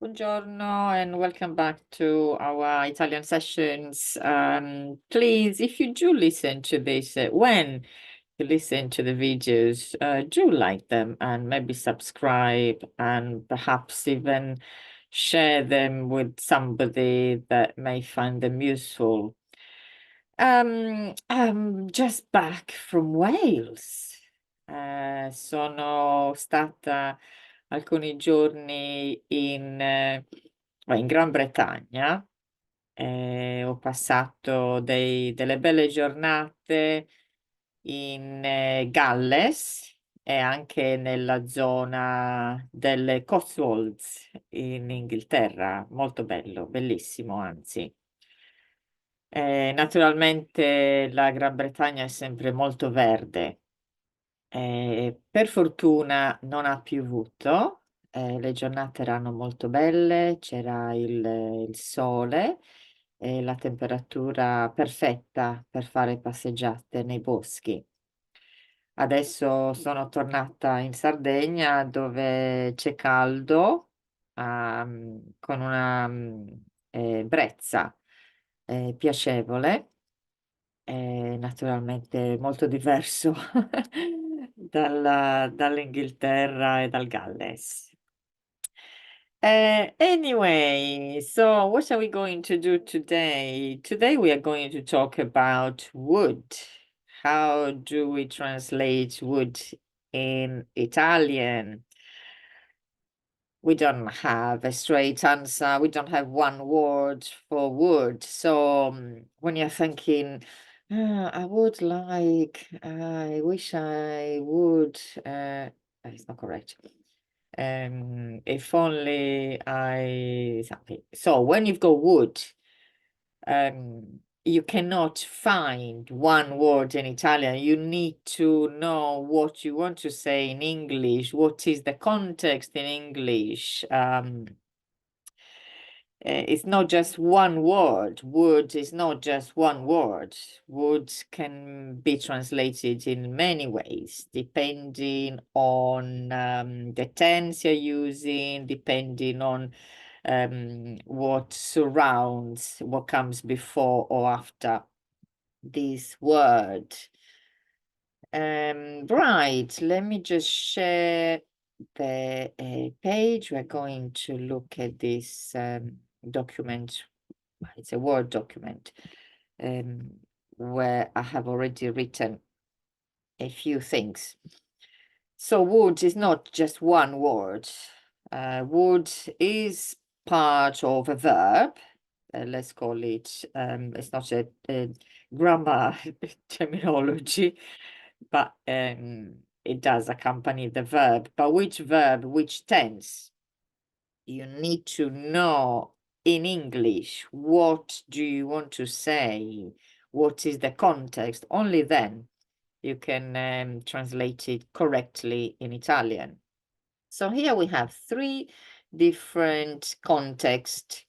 Buongiorno and welcome back to our Italian sessions. Please, if you do listen to this, when you listen to the videos, do like them and maybe subscribe and perhaps even share them with somebody that may find them useful. I'm just back from Wales. Sono stata alcuni giorni in Gran Bretagna. Ho passato delle belle giornate in Galles e anche nella zona delle Cotswolds in Inghilterra. Molto bello, bellissimo, anzi. Naturalmente la Gran Bretagna è sempre molto verde. Per fortuna non ha piovuto, le giornate erano molto belle, c'era il sole e la temperatura perfetta per fare passeggiate nei boschi. Adesso sono tornata in Sardegna dove c'è caldo, con una brezza piacevole, naturalmente molto diverso dall'Inghilterra e dal Galles. Anyway, so what are we going to do today? Today we are going to talk about wood. How do we translate wood in Italian? We don't have a straight answer. We don't have one word for wood. So when you're thinking, I would like, I wish I would, it's not correct. If only I, okay. So when you've got wood, you cannot find one word in Italian. You need to know what you want to say in English, what is the context in English. It's not just one word. Wood is not just one word. Wood can be translated in many ways, depending on the tense you're using, depending on what surrounds, what comes before or after this word. Right, let me just share the page. We're going to look at this document. It's a Word document where I have already written a few things. So wood is not just one word. Wood is part of a verb. Let's call it, it's not a grammar terminology, but it does accompany the verb. But which verb, which tense? You need to know in English, what do you want to say? What is the context? Only then you can translate it correctly in Italian. So here we have three different contexts.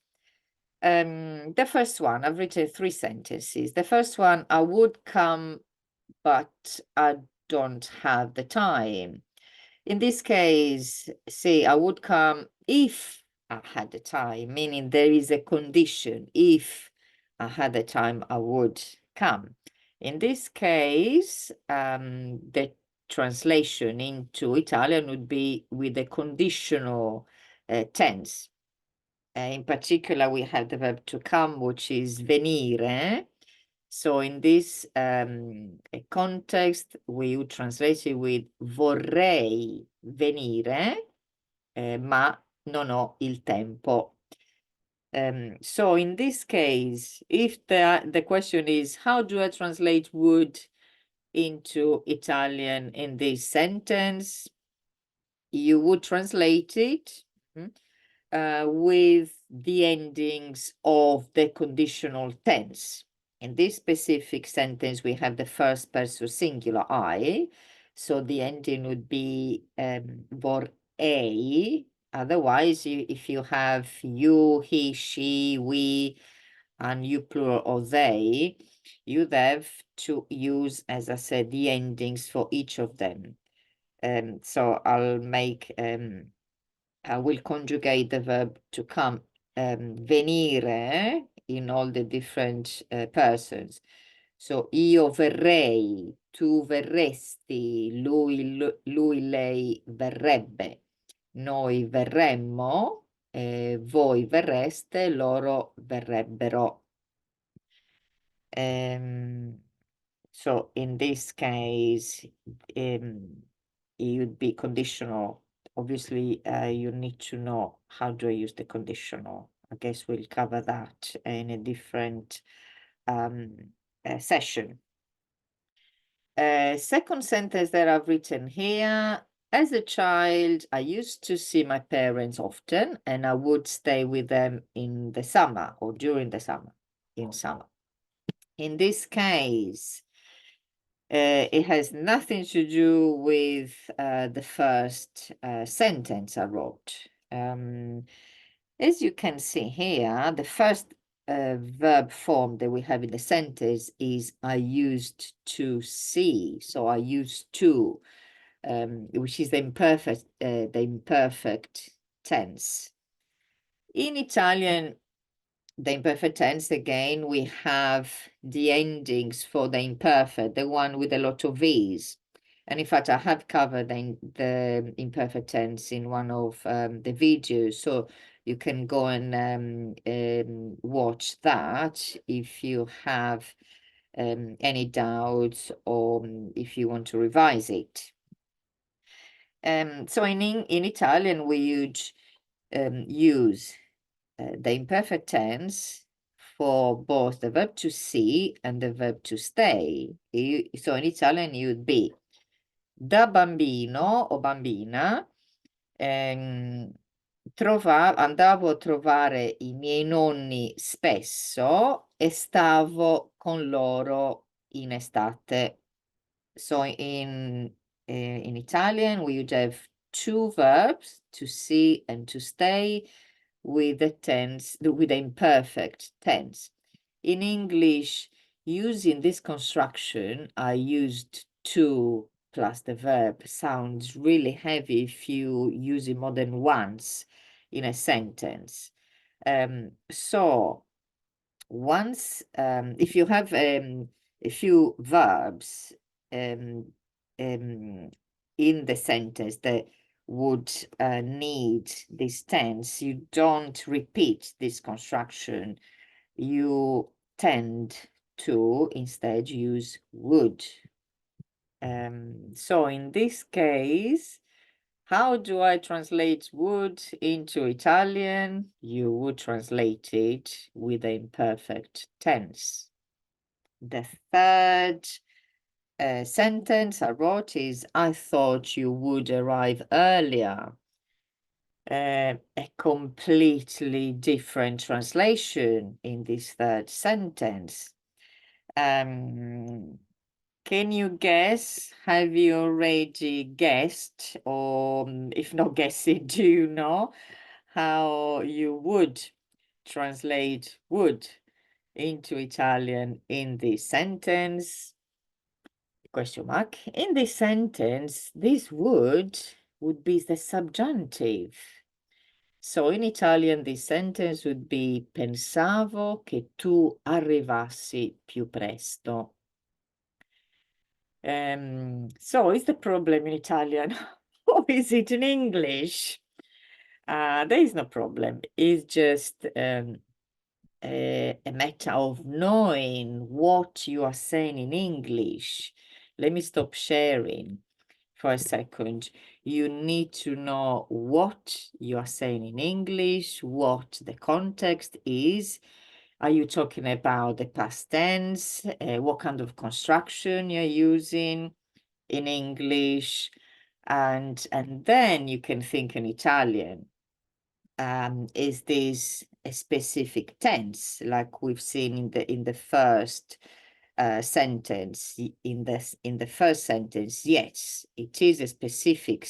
The first one, I've written three sentences. The first one, I would come, but I don't have the time. In this case, say I would come if I had the time, meaning there is a condition. If I had the time, I would come. In this case, the translation into Italian would be with a conditional tense. In particular, we have the verb to come, which is venire. So in this context, we would translate it with vorrei venire, ma non ho il tempo. So in this case, if the question is, how do I translate would into Italian in this sentence? You would translate it with the endings of the conditional tense. In this specific sentence, we have the first person singular I, so the ending would be vorrei. Otherwise, if you have you, he, she, we, and you plural or they, you'd have to use, as I said, the endings for each of them. So I'll make will conjugate the verb to come, venire, in all the different persons. So io verrei, tu verresti, lui, lei verrebbe, noi verremmo, voi verreste, loro verrebbero. So in this case, it would be conditional. Obviously, you need to know how do I use the conditional. I guess we'll cover that in a different session. Second sentence that I've written here. As a child, I used to see my parents often, and I would stay with them in the summer or during the summer, in summer. In this case, it has nothing to do with the first sentence I wrote. As you can see here, the first verb form that we have in the sentence is I used to see. So I used to, which is the imperfect tense. In Italian, the imperfect tense, again, we have the endings for the imperfect, the one with a lot of V's. And in fact, I have covered the imperfect tense in one of the videos. So you can go and watch that if you have any doubts or if you want to revise it. So in Italian, we would use the imperfect tense for both the verb to see and the verb to stay. So in Italian it would be da bambino o bambina andavo a trovare i miei nonni spesso e stavo con loro in estate. So in Italian we would have two verbs, to see and to stay, with the imperfect tense. In English, using this construction, I used to plus the verb sounds really heavy if you use it more than once in a sentence. So once, if you have a few verbs in the sentence that would need this tense, you don't repeat this construction. You tend to instead use would. So in this case, how do I translate would into Italian? You would translate it with the imperfect tense. The third sentence I wrote is, I thought you would arrive earlier. A completely different translation in this third sentence. Can you guess? Have you already guessed? Or if not guessing, do you know how you would translate would into Italian in this sentence? Question mark. In this sentence, this would be the subjunctive. So in Italian, this sentence would be pensavo che tu arrivassi più presto. So is the problem in Italian or is it in English? There is no problem. It's just a matter of knowing what you are saying in English. Let me stop sharing for a second. You need to know what you are saying in English, what the context is. Are you talking about the past tense? What kind of construction you're using in English? And then you can think in Italian. Is this a specific tense, like we've seen in the first sentence? In the first sentence, yes, it is a specific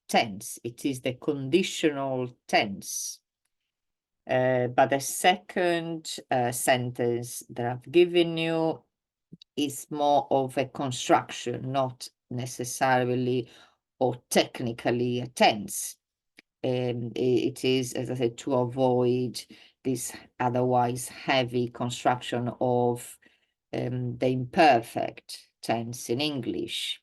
tense. It is the conditional tense. But the second sentence that I've given you is more of a construction, not necessarily or technically a tense. It is, as I said, to avoid this otherwise heavy construction of the imperfect tense in English.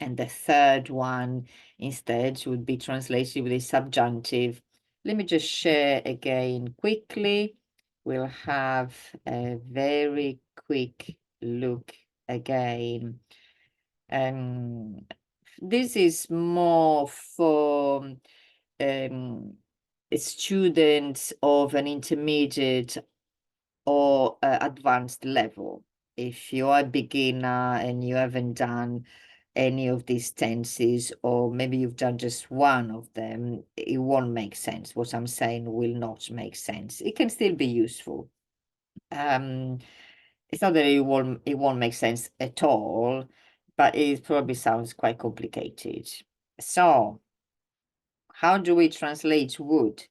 And the third one instead would be translated with a subjunctive. Let me just share again quickly. We'll have a very quick look again. This is more for students of an intermediate or advanced level. If you are a beginner and you haven't done any of these tenses, or maybe you've done just one of them, it won't make sense. What I'm saying will not make sense. It can still be useful. It's not that it won't make sense at all, but it probably sounds quite complicated. So, how do we translate would?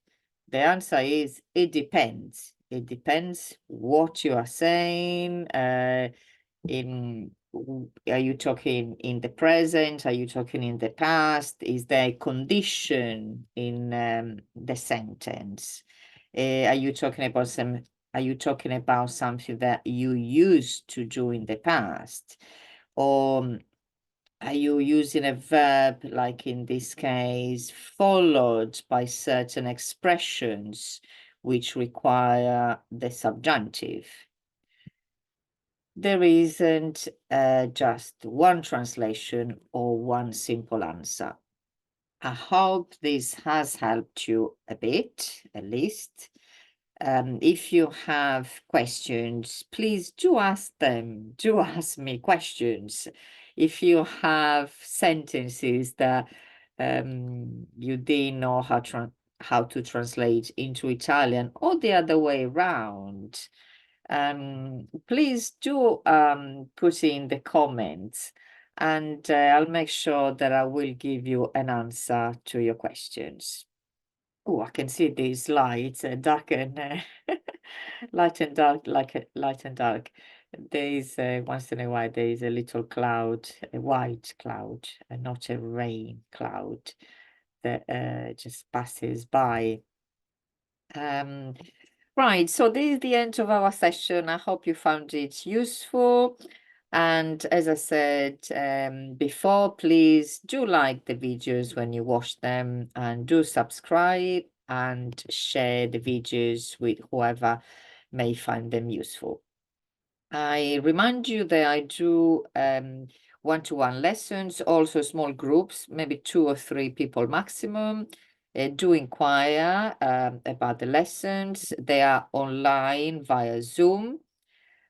The answer is it depends. It depends what you are saying. Are you talking in the present? Are you talking in the past? Is there a condition in the sentence? Are you talking about something that you used to do in the past? Or are you using a verb, like in this case, followed by certain expressions which require the subjunctive? There isn't just one translation or one simple answer. I hope this has helped you a bit, at least. If you have questions, please do ask them. Do ask me questions. If you have sentences that you didn't know how to translate into Italian or the other way around, please do put in the comments, and I'll make sure that I will give you an answer to your questions. Oh, I can see these lights, dark and light and dark, light and dark. There is once in a while there is a little cloud, a white cloud, and not a rain cloud that just passes by. Right, so this is the end of our session. I hope you found it useful. And as I said before, please do like the videos when you watch them, and do subscribe and share the videos with whoever may find them useful. I remind you that I do one-to-one lessons, also small groups, maybe 2 or 3 people maximum. Do inquire about the lessons. They are online via Zoom,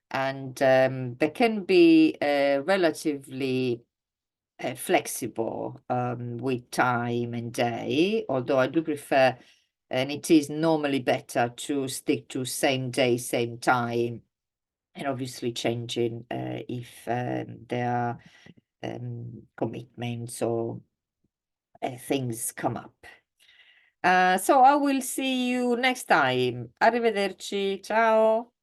and they can be relatively flexible with time and day, although I do prefer, and it is normally better to stick to same day, same time, and obviously changing if there are commitments or things come up. So I will see you next time. Arrivederci. Ciao.